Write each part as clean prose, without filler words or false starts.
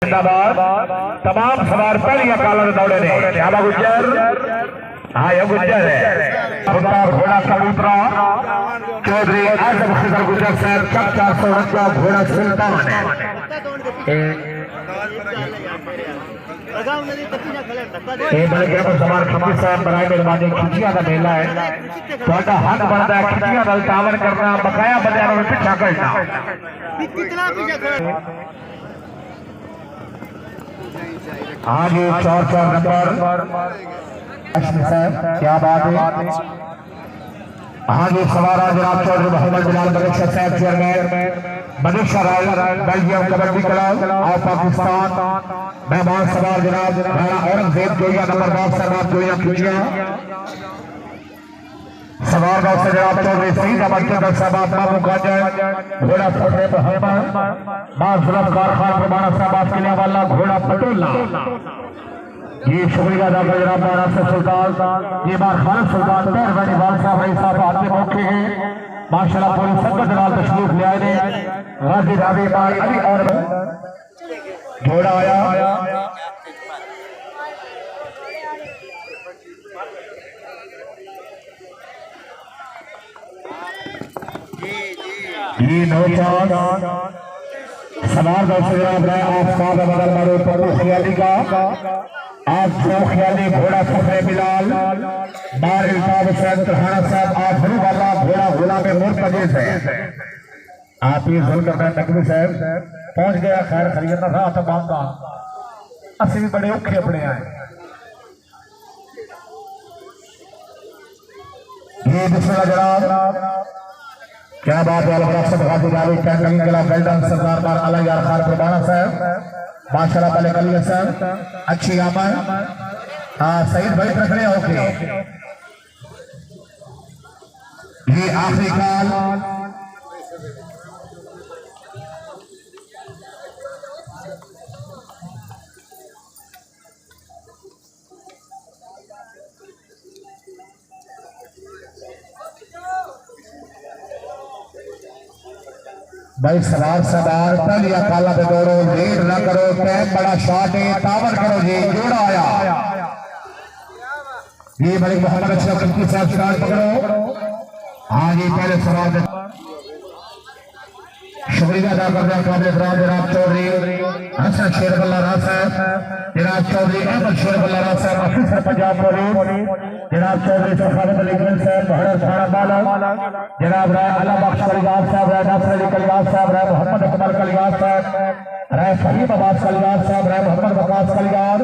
तमाम सवार पहली अकाल दौड़े ने शाबा गुज्जर। हाँ ये गुज्जर है घोड़ा कबूतरा चौधरी आजम खिजर गुज्जर साहब कब 449 घोड़ा सुल्तान है। मेहरबानी खिचिया का मेला है थोड़ा हक बनता है खिचिया का तावन करना बकाया बंदे पिछा करना। हाँ जी 4 नंबर साहब क्या बात है। हाँ जी सवारा जनाब चौधरी मोहम्मद बिलाल बरेशा साहब चेयरमैन मनीषा राय बेल्जियम कबड्डी क्लब और पाकिस्तान। मेहमान सवार जनाब राणा औरंगजेब जोया नंबर 9 सरनाथ जोया खिचिया। सवार गांव से जनाब चौधरी सईद अहमद चंदर साहब बाबू गाजर घोड़ा फटे मोहम्मद मां जुल्फकार खान प्रमाणा साहब के लिए वाला घोड़ा पटोला। ये शुक्रिया अदा कर जनाब महाराष्ट्र सुल्तान ये बार खालिद सुल्तान मेहरबानी वाल साहब रही साहब आते मौके हैं माशाल्लाह पूरी संगत जनाब तशरीफ ले आए ने गाजी रावी भाई अभी और घोड़ा आया। ये नौजवान सवार आफ्ताब बदल मारो पप्पू खियाली का आज जो ख्याली घोड़ा फखरे बिलाल बार इल्ताब हुसैन तरहाना साहब आज हरू वाला घोड़ा घोड़ा में मुर्तजिज है। आप ही जुल करना नकवी साहब पहुंच गया खैर खरीदना था तमाम का असि भी बड़े औखे अपने आए। ये बिस्मिल्लाह जनाब क्या बात है अलबरासत गाजी रावी कैंडिंग कला बेल्डन सरदार बार अलग यार खान प्रमाणा साहब माशाल्लाह भले कलिया साहब अच्छी आमद। हाँ सईद भाई रख रहे ओके ये आखिरी काल भाई सवार पहली अकाला पे दौड़ो लेट न करो टाइम बड़ा शॉट है तावर करो जी जोड़ा आया। ये मलिक मोहम्मद अशरफ की साहब स्टार्ट पकड़ो। हाँ जी पहले सवाल शुक्रिया अदा करते हैं काबिल इकराम जनाब चौधरी हसन शेरबल्ला राज साहब जनाब चौधरी अहमद शेरबल्ला राज साहब ऑफिसर पंजाब पुलिस जनाब चौधरी सखावत अली गंज साहब बहरा थाना बाला जनाब राय अला बख्श कलियार साहब राय नासिर अली कलियार साहब राय मोहम्मद अकमल कलियार साहब राय फहीम अब्बास कलियार साहब राय मोहम्मद अब्बास कलियार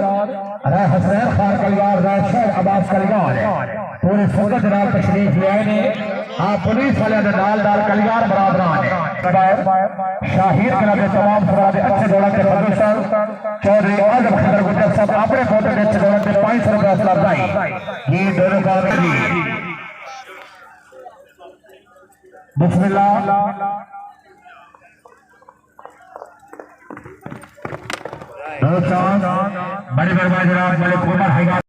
राय हसनैन खान कलियार राय शेर अब्बास कलियार पूरे संगत जनाब तशरीफ ले आए ने। हाँ पुलिस वाले नाल दाल कलियार बराबरान है शाहीर कला के तमाम सवार अच्छे दौड़ा के प्रोड्यूसर चौधरी आजम खिजर गुज्जर साहब अपने फोटो के अच्छे दौड़ा के 500 रुपये अफसरदाई ये दोनों का बिस्मिल्लाह बड़ी मेहरबानी जनाब मलिक उमर